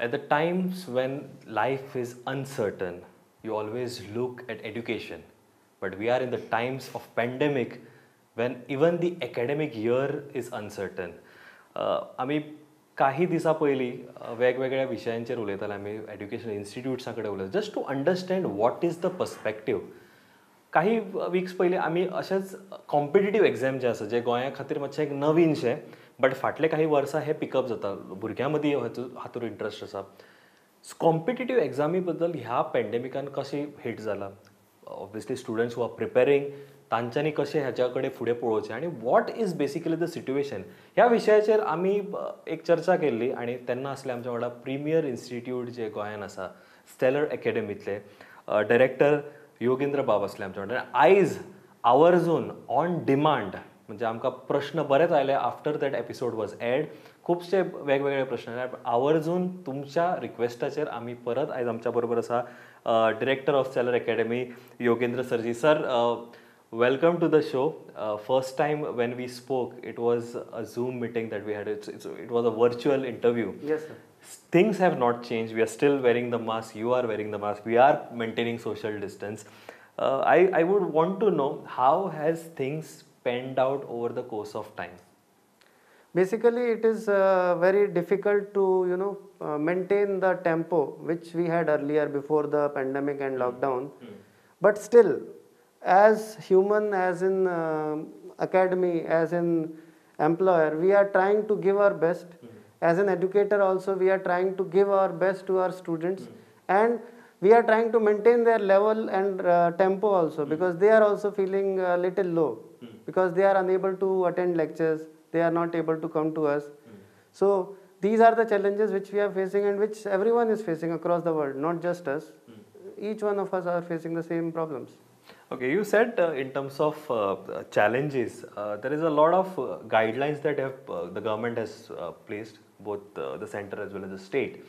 At the times when life is uncertain, you always look at education. But we are in the times of pandemic when even the academic year is uncertain. आम्ही काही दिसा पयलीं वेगवेगळ्या विशयांचेर उलयताले आमी education इन्स्टिट्यूट्सा कडेन उलयता just to understand what is the perspective. काही विक्स पयलीं आमी अशेंच कॉम्पिटिटीव एग्जाम जे आसा जे गोंया खातीर मातशें एक नवीनशें बट फाटले काही वर्सां हे पिकअप जाता भुरग्यां मदीं हातूंत इंट्रस्ट आसा. कॉम्पिटिटीव एग्जामी बद्दल ह्या पॅन्डेमिकान कशी हिट जाला ऑब्वियसली स्टुडंट्स हू आर प्रिपेरींग तांच्यांनी कशें ह्याच्या कडेन फुडें पळोवचें आनी what is basically the situation ह्या विशयाचेर आमी एक चर्चा केल्ली आनी तेन्ना आसले आमच्या वांगडा प्रिमियर इन्स्टिट्यूट जे गोंयान आसा स्टेलर अकॅडमींतले डायरेक्टर योगेंद्र बाब आसले आमच्या वांगडा. आयज आवर्जून ऑन डिमांड म्हणजे आमकां प्रश्न बरेच आयले आफ्टर दॅट एपिसोड वॉज एड खुबशे वेगवेगळे प्रश्न आयले आवर्जून तुमच्या रिक्वेस्टाचेर आमी परत आयज आमच्या बरोबर आसा director of Stellar Academy Yogendra सरजी. Sir welcome to the show. First time when we spoke, it was a Zoom meeting that we had. It was a virtual interview. Yes, sir. Things have not changed. We are still wearing the mask. You are wearing the mask. We are maintaining social distance. I would want to know how has things panned out over the course of time? Basically, it is very difficult to maintain the tempo which we had earlier before the pandemic and lockdown. But still, as human, as in academy, as in employer, we are trying to give our best. As an educator also, we are trying to give our best to our students, and we are trying to maintain their level and tempo also, because they are also feeling a little low, because they are unable to attend lectures, they are not able to come to us. So these are the challenges which we are facing and which everyone is facing across the world, not just us. Each one of us are facing the same problems. Okay, you said in terms of challenges, there is a lot of guidelines that the government has placed, both the center as well as the state.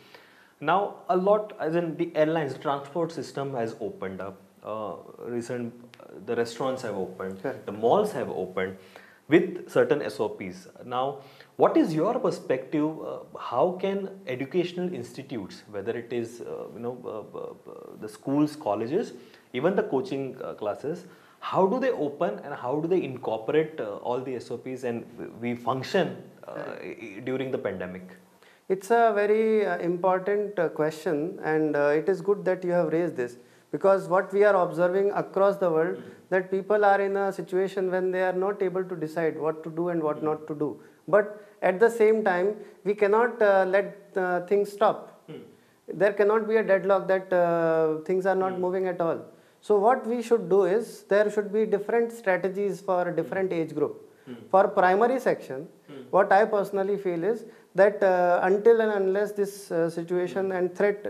Now, a lot, as in the airlines, the transport system has opened up. The restaurants have opened, the malls have opened with certain SOPs. Now, what is your perspective? How can educational institutes, whether it is the schools, colleges, even the coaching classes, how do they open and how do they incorporate all the SOPs and we function during the pandemic? It's a very important question, and it is good that you have raised this, because what we are observing across the world, that people are in a situation when they are not able to decide what to do and what not to do. But at the same time, we cannot let things stop. There cannot be a deadlock that things are not moving at all. So what we should do is, there should be different strategies for a different age group. For primary section, what I personally feel is that until and unless this situation and threat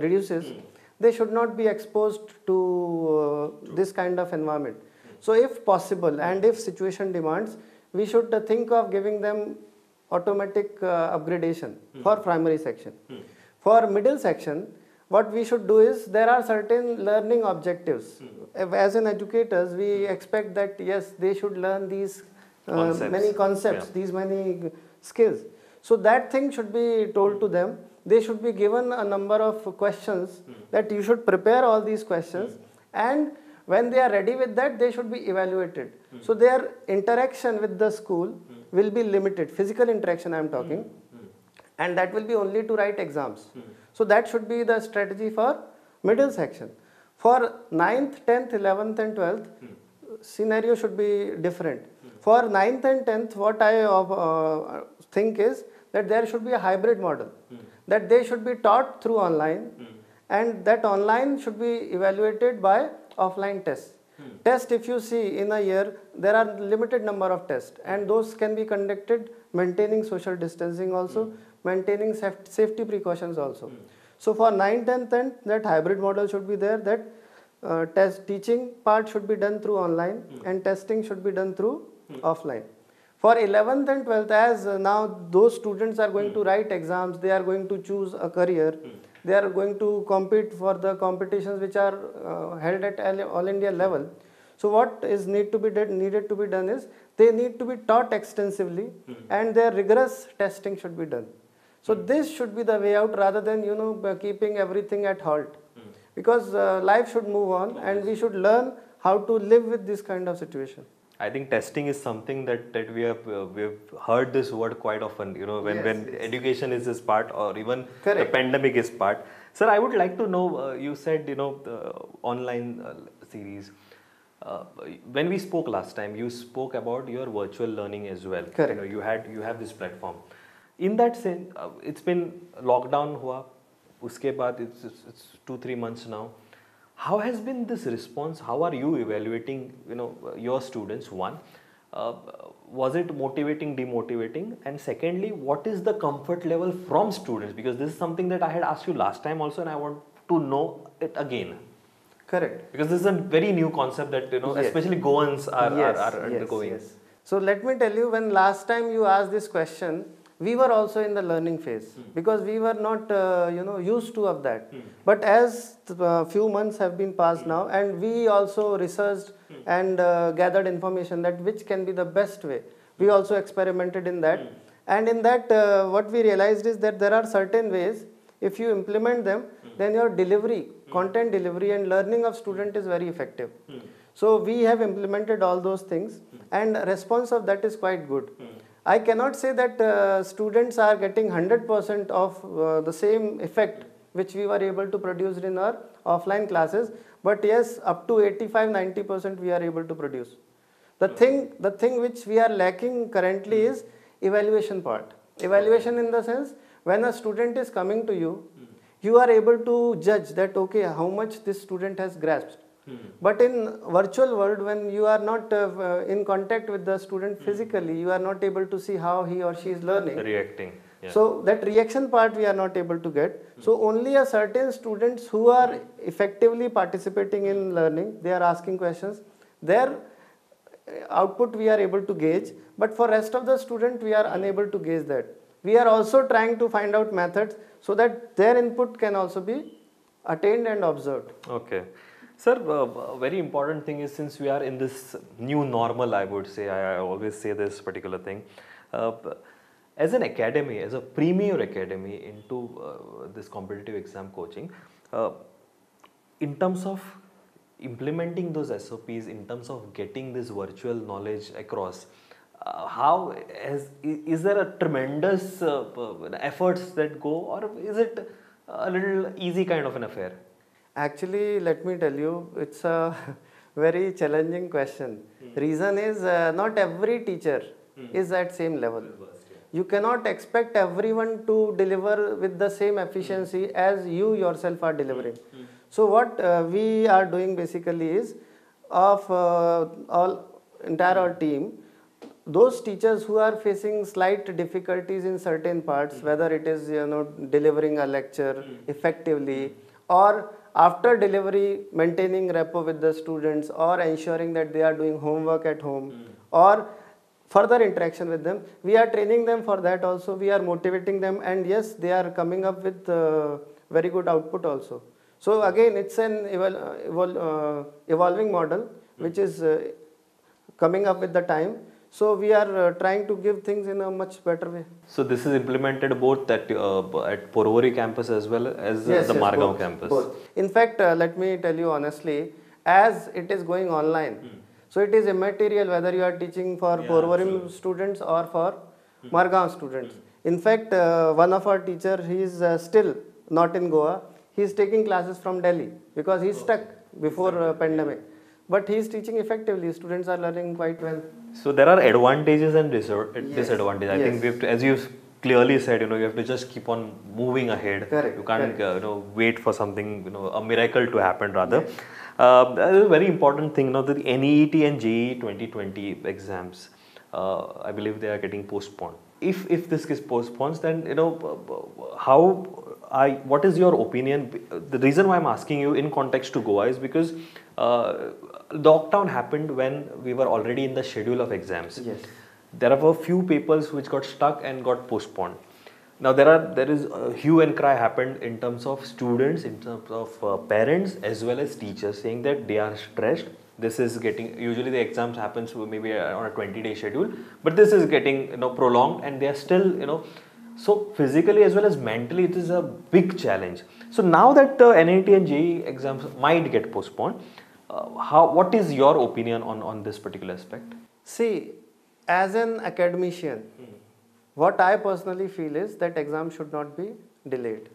reduces, they should not be exposed to this kind of environment. So if possible and if situation demands, we should think of giving them automatic upgradation for primary section. For middle section, what we should do is, there are certain learning objectives. As an educators, we expect that yes, they should learn these many concepts, these many skills. So that thing should be told to them. They should be given a number of questions that you should prepare all these questions, and when they are ready with that, they should be evaluated. So their interaction with the school will be limited, physical interaction I am talking, and that will be only to write exams. So that should be the strategy for middle section. For 9th, 10th, 11th and 12th, scenario should be different. For 9th and 10th, what I think is that there should be a hybrid model, that they should be taught through online, and that online should be evaluated by offline tests. Test, if you see in a year, there are limited number of tests, and those can be conducted maintaining social distancing also, maintaining safety precautions also. So for 9th, 10th, and that hybrid model should be there, that teaching part should be done through online and testing should be done through offline. For 11th and 12th, as now those students are going to write exams, they are going to choose a career, they are going to compete for the competitions which are held at all India level. So what is needed to be done is, they need to be taught extensively and their rigorous testing should be done. So this should be the way out rather than keeping everything at halt, because life should move on and we should learn how to live with this kind of situation. I think testing is something that we've heard this word quite often. When education is this part, or even the pandemic is part. Sir, I would like to know. You said the online series. When we spoke last time, you spoke about your virtual learning as well. Correct. You have this platform. In that sense, it's been lockdown हुआ. उसके बाद it's 2-3 months now. How has been this response? How are you evaluating, your students? One, was it motivating, demotivating? And secondly, what is the comfort level from students? Because this is something that I had asked you last time also, and I want to know it again. Correct. Because this is a very new concept that, especially Goans are undergoing. Yes. So let me tell you, when last time you asked this question, we were also in the learning phase because we were not used to of that. But as few months have been passed now, and we also researched and gathered information that which can be the best way. We also experimented in that, and in that what we realized is that there are certain ways, if you implement them, then your delivery, content delivery and learning of student is very effective. So we have implemented all those things, and response of that is quite good. I cannot say that students are getting 100% of the same effect which we were able to produce in our offline classes, but yes, up to 85-90% we are able to produce. The thing which we are lacking currently is evaluation part. Evaluation in the sense, when a student is coming to you, you are able to judge that, okay, how much this student has grasped. But in virtual world, when you are not in contact with the student physically, you are not able to see how he or she is learning. Reacting. Yeah. So that reaction part we are not able to get. So only a certain students who are effectively participating in learning, they are asking questions, their output we are able to gauge. But for rest of the student, we are unable to gauge that. We are also trying to find out methods so that their input can also be attained and observed. Okay. Sir, very important thing is, since we are in this new normal, I would say, I always say this particular thing, as an academy, as a premier academy into this competitive exam coaching, in terms of implementing those SOPs, in terms of getting this virtual knowledge across, is there a tremendous efforts that go, or is it a little easy kind of an affair? Actually, let me tell you, it's a very challenging question. Reason is not every teacher is at same level. You cannot expect everyone to deliver with the same efficiency as you yourself are delivering. So what we are doing basically is, of entire our team, those teachers who are facing slight difficulties in certain parts, whether it is delivering a lecture effectively, or after delivery maintaining rapport with the students, or ensuring that they are doing homework at home, or further interaction with them, we are training them for that also. We are motivating them, and yes, they are coming up with very good output also. So again, it's an evolving model which is coming up with the time. So we are trying to give things in a much better way. So this is implemented both at Porvorim campus as well as the Margao campus. Both. In fact, let me tell you honestly, as it is going online, so it is immaterial whether you are teaching for Porvorim students or for Margao students. In fact, one of our teachers, he is still not in Goa. He is taking classes from Delhi because he is stuck before pandemic. But he is teaching effectively. Students are learning quite well. So there are advantages and disadvantages. I think we have to, as you clearly said, you have to just keep on moving ahead. Correct. You can't, wait for something, a miracle to happen rather. That is a very important thing. The NEET and JEE 2020 exams, I believe they are getting postponed. If this gets postponed, then what is your opinion? The reason why I'm asking you in context to Goa is because lockdown happened when we were already in the schedule of exams. Yes. There are a few papers which got stuck and got postponed. Now there is a hue and cry happened in terms of students, in terms of parents as well as teachers, saying that they are stressed. This is getting, usually the exams happens maybe on a 20-day schedule, but this is getting prolonged, and they are still So physically as well as mentally, it is a big challenge. So now that NIT and JEE exams might get postponed, what is your opinion on this particular aspect? See, as an academician, what I personally feel is that exam should not be delayed.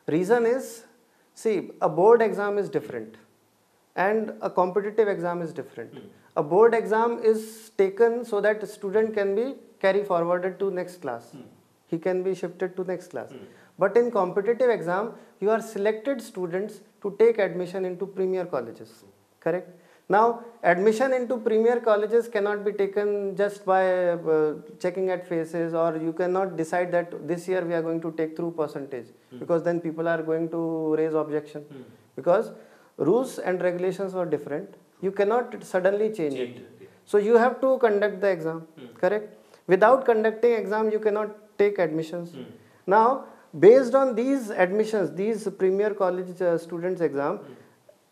Reason is, see, a board exam is different and a competitive exam is different. A board exam is taken so that a student can be carry forwarded to next class. He can be shifted to next class. But in competitive exam, you are selected students to take admission into premier colleges. Correct? Now, admission into premier colleges cannot be taken just by checking at faces, or you cannot decide that this year we are going to take through percentage, because then people are going to raise objection, because rules and regulations were different. You cannot suddenly change it. So you have to conduct the exam, correct? Without conducting exam, you cannot take admissions. Now, based on these admissions, these premier college students exam,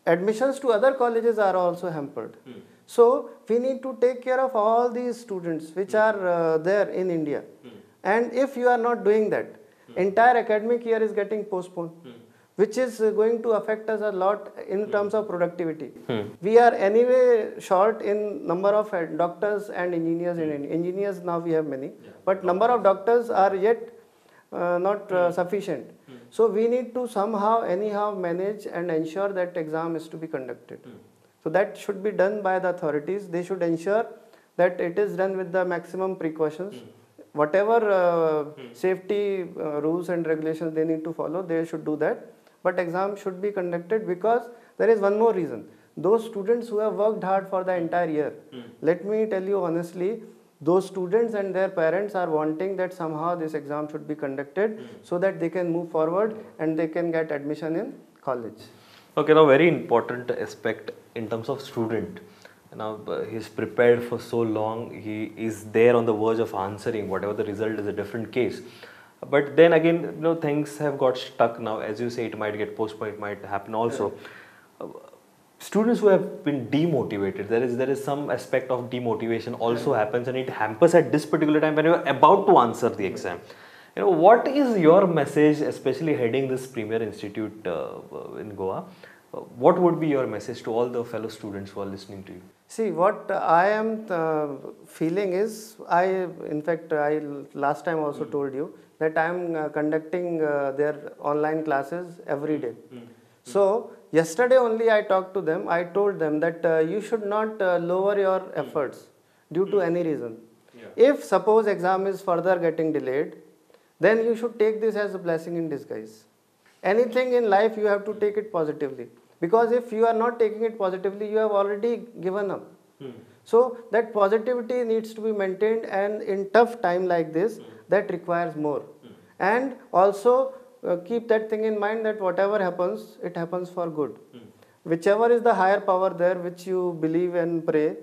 admissions to other colleges are also hampered. So we need to take care of all these students which are there in India. And if you are not doing that, entire academic year is getting postponed, which is going to affect us a lot in terms of productivity. We are anyway short in number of doctors and engineers in India. Engineers now we have many, but number of doctors are yet not sufficient. So we need to somehow anyhow manage and ensure that exam is to be conducted. So that should be done by the authorities. They should ensure that it is done with the maximum precautions. Whatever safety rules and regulations they need to follow, they should do that. But exam should be conducted, because there is one more reason. Those students who have worked hard for the entire year, let me tell you honestly, those students and their parents are wanting that somehow this exam should be conducted so that they can move forward and they can get admission in college. Okay, now very important aspect in terms of student. Now he's prepared for so long, he is there on the verge of answering. Whatever the result is a different case. But then again, things have got stuck now. As you say, it might get postponed, it might happen also. Students who have been demotivated, there is some aspect of demotivation also happens, and it hampers at this particular time when you are about to answer the exam. What is your message, especially heading this Premier Institute in Goa? What would be your message to all the fellow students who are listening to you? See, what I am feeling is, in fact, I last time also told you that I am conducting their online classes every day. So, yesterday only I talked to them, I told them that you should not lower your efforts due to any reason. If suppose exam is further getting delayed, then you should take this as a blessing in disguise. Anything in life you have to take it positively, because if you are not taking it positively, you have already given up. So that positivity needs to be maintained, and in tough time like this, that requires more. And also keep that thing in mind that whatever happens, it happens for good. Whichever is the higher power there which you believe and pray,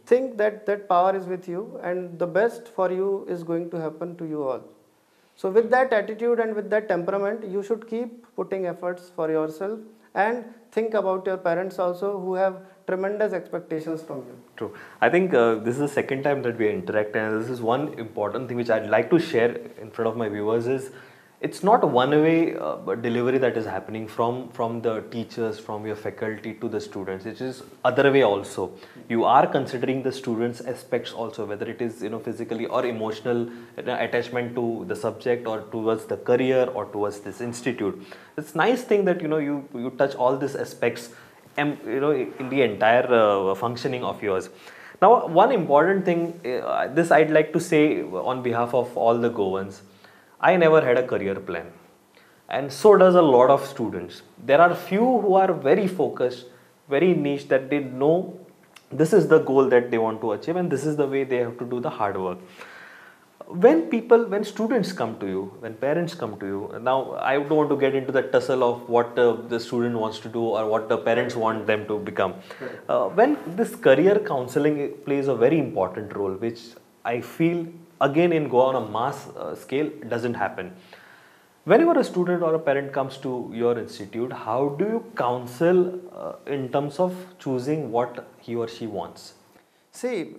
think that that power is with you, and the best for you is going to happen to you all. So with that attitude and with that temperament, you should keep putting efforts for yourself, and think about your parents also, who have tremendous expectations from you. True. I think this is the second time that we interact, and this is one important thing which I'd like to share in front of my viewers is, it's not a one-way delivery that is happening from the teachers, from your faculty to the students. It is other way also. You are considering the students' aspects also, whether it is physically or emotional attachment to the subject, or towards the career, or towards this institute. It's nice thing that you touch all these aspects, in the entire functioning of yours. Now, one important thing, this I'd like to say on behalf of all the Goans. I never had a career plan, and so does a lot of students. There are few who are very focused, very niche, that they know this is the goal that they want to achieve, and this is the way they have to do the hard work. When students come to you, when parents come to you, now I don't want to get into the tussle of what the student wants to do or what the parents want them to become. When this career counseling plays a very important role, which I feel again in Goa on a mass scale doesn't happen. Whenever a student or a parent comes to your institute, how do you counsel in terms of choosing what he or she wants? See,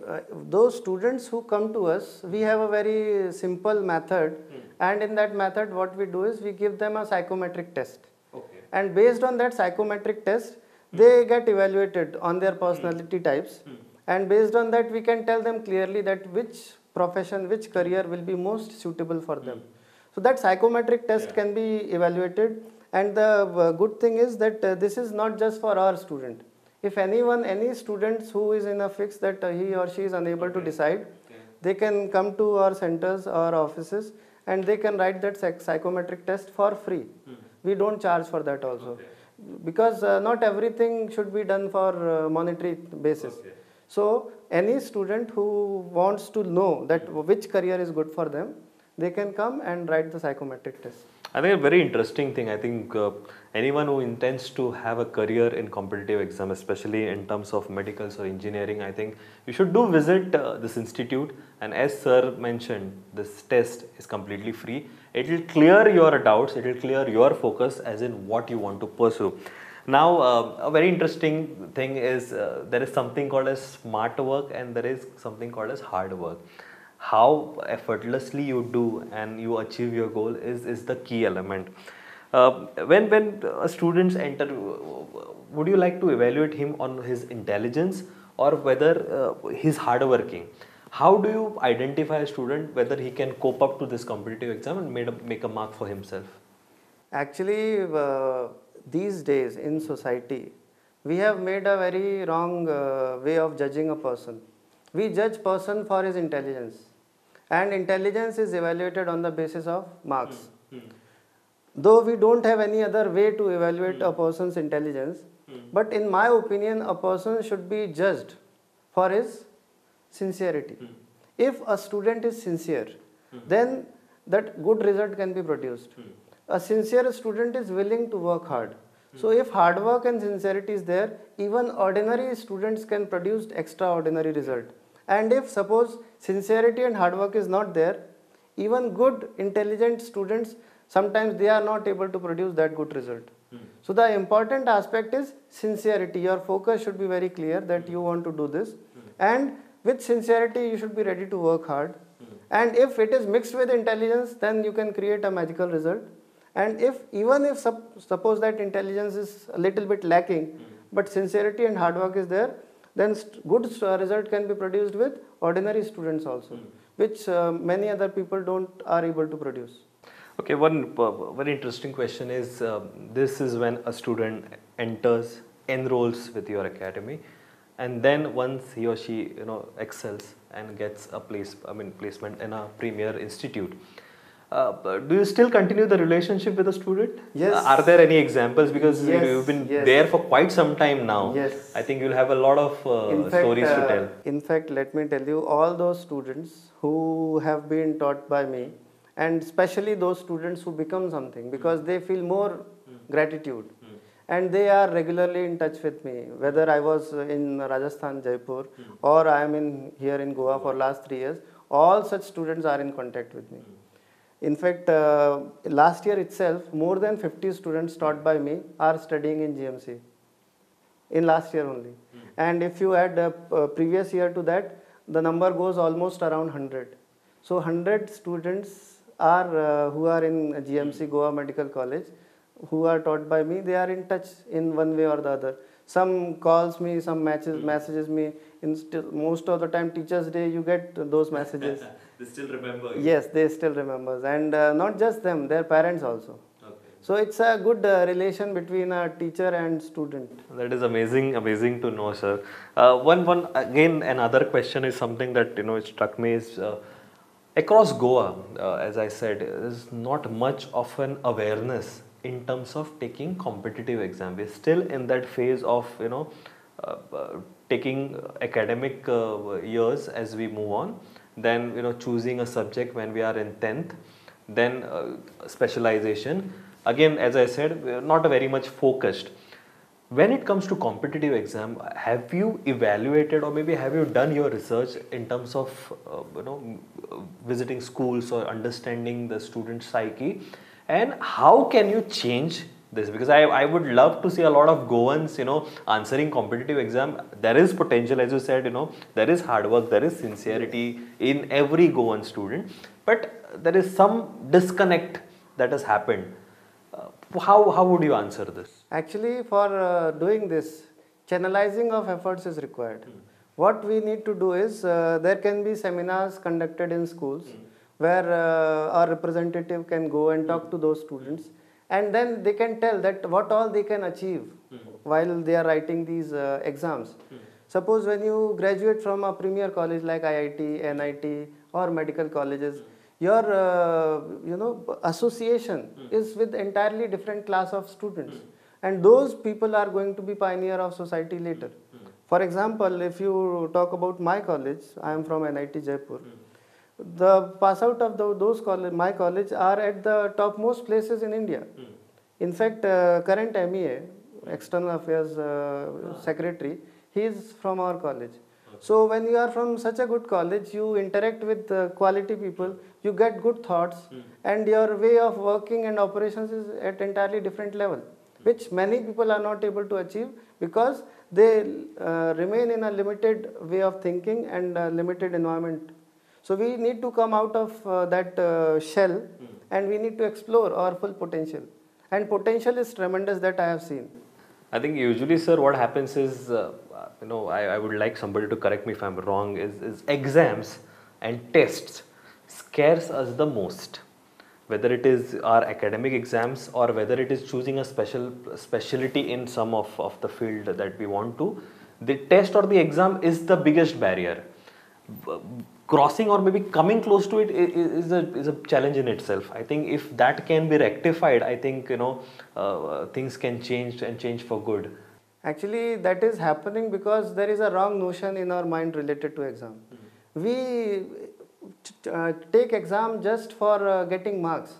those students who come to us, we have a very simple method, and in that method, what we do is we give them a psychometric test. Okay. And based on that psychometric test, they get evaluated on their personality types. And based on that, we can tell them clearly that which profession, which career will be most suitable for them. So that psychometric test can be evaluated. And the good thing is that this is not just for our student. If any students who is in a fix that he or she is unable to decide, they can come to our centers or offices and they can write that psychometric test for free. We don't charge for that also. Because not everything should be done for monetary basis. So any student who wants to know that which career is good for them, they can come and write the psychometric test. I think a very interesting thing. I think anyone who intends to have a career in competitive exam, especially in terms of medicals or engineering, I think you should do visit this institute. And as sir mentioned, this test is completely free. It will clear your doubts. It will clear your focus as in what you want to pursue. Now, a very interesting thing is there is something called as smart work and there is something called as hard work. How effortlessly you do and you achieve your goal is the key element. When students enter, would you like to evaluate him on his intelligence or whether he's hardworking? How do you identify a student whether he can cope up to this competitive exam and make a mark for himself? Actually, these days in society, we have made a very wrong way of judging a person. We judge person for his intelligence, and intelligence is evaluated on the basis of marks. Though we don't have any other way to evaluate a person's intelligence, but in my opinion, a person should be judged for his sincerity. If a student is sincere, then that good result can be produced. A sincere student is willing to work hard. So if hard work and sincerity is there, even ordinary students can produce extraordinary result. And if suppose sincerity and hard work is not there, even good intelligent students, sometimes they are not able to produce that good result. So the important aspect is sincerity. Your focus should be very clear that you want to do this, and with sincerity you should be ready to work hard. And if it is mixed with intelligence, then you can create a magical result. And even if suppose that intelligence is a little bit lacking, but sincerity and hard work is there, then good result can be produced with ordinary students also, which many other people are able to produce. Okay, one very interesting question is this is when a student enters, enrolls with your academy, and then once he or she excels and gets a placement in a premier institute. Do you still continue the relationship with the student? Yes. Are there any examples? Because Yes, you've been yes. there for quite some time now. Yes. I think you'll have a lot of stories to tell. In fact, let me tell you, all those students who have been taught by me, and especially those students who become something, because they feel more gratitude. And they are regularly in touch with me, whether I was in Rajasthan, Jaipur, or I am here in Goa for last 3 years. All such students are in contact with me. In fact, last year itself, more than 50 students taught by me are studying in GMC. In last year only. And if you add previous year to that, the number goes almost around 100. So 100 students are who are in GMC Goa Medical College, who are taught by me. They are in touch in one way or the other. Some calls me, some messages me. Most of the time, Teachers' Day, you get those messages. They still remember you. Yes, they still remember. And not just them, their parents also. Okay. So it's a good relation between a teacher and student. That is amazing to know, sir. Again, another question is something that it struck me is across Goa, as I said, there is not much of an awareness in terms of taking competitive exam. We're still in that phase of taking academic years as we move on. Then choosing a subject when we are in 10th, then specialization. Again, as I said, we are not very much focused. When it comes to competitive exam, have you evaluated or maybe have you done your research in terms of visiting schools or understanding the student psyche, and how can you change this? Because I would love to see a lot of Goans, answering competitive exam. There is potential, as you said, there is hard work, there is sincerity in every Goan student, but there is some disconnect that has happened. How would you answer this? Actually, for doing this, channelizing of efforts is required. What we need to do is, there can be seminars conducted in schools where our representative can go and talk to those students, and then they can tell that what all they can achieve while they are writing these exams. Suppose when you graduate from a premier college like IIT, NIT or medical colleges, your association is with entirely different class of students, and those people are going to be pioneer of society later. For example, if you talk about my college, I am from NIT Jaipur. The pass out of my college are at the topmost places in India. In fact, current MEA, External Affairs Secretary, he is from our college. So when you are from such a good college, you interact with quality people, you get good thoughts, and your way of working and operations is at entirely different level, which many people are not able to achieve because they remain in a limited way of thinking and limited environment. So we need to come out of that shell, and we need to explore our full potential. And potential is tremendous that I have seen. I think usually, sir, what happens is, I would like somebody to correct me if I'm wrong, is exams and tests scares us the most. Whether it is our academic exams or whether it is choosing a specialty in some of the field that we want to, the test or the exam is the biggest barrier. Crossing or maybe coming close to it is a challenge in itself. I think if that can be rectified, I think things can change for good. Actually, that is happening because there is a wrong notion in our mind related to exam. We take exam just for getting marks.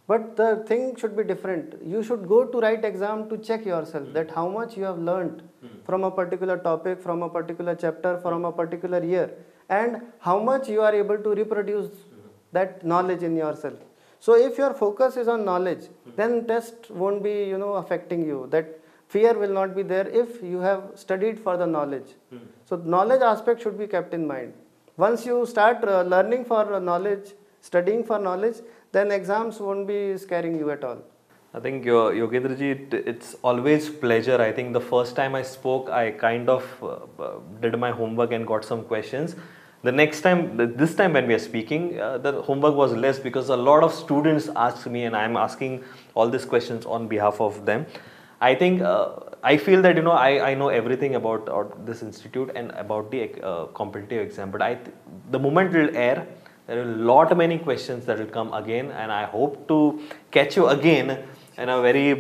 But the thing should be different. You should go to write exam to check yourself that how much you have learned from a particular topic, from a particular chapter, from a particular year, and how much you are able to reproduce that knowledge in yourself. So if your focus is on knowledge, then test won't be affecting you. That fear will not be there if you have studied for the knowledge. So knowledge aspect should be kept in mind. Once you start learning for knowledge, studying for knowledge, then exams won't be scaring you at all. I think Yogendra ji, it's always pleasure. I think the first time I spoke, I kind of did my homework and got some questions. This time when we are speaking, the homework was less because a lot of students asked me and I'm asking all these questions on behalf of them. I think I feel that I know everything about this institute and about the competitive exam, but the moment it will air, there are many questions that will come again, and I hope to catch you again in a very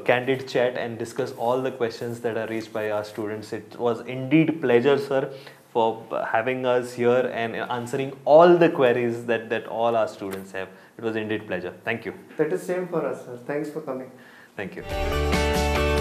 candid chat and discuss all the questions that are raised by our students. It was indeed pleasure, sir, for having us here and answering all the queries that all our students have. It was indeed pleasure. Thank you. That is same for us, sir. Thanks for coming. Thank you.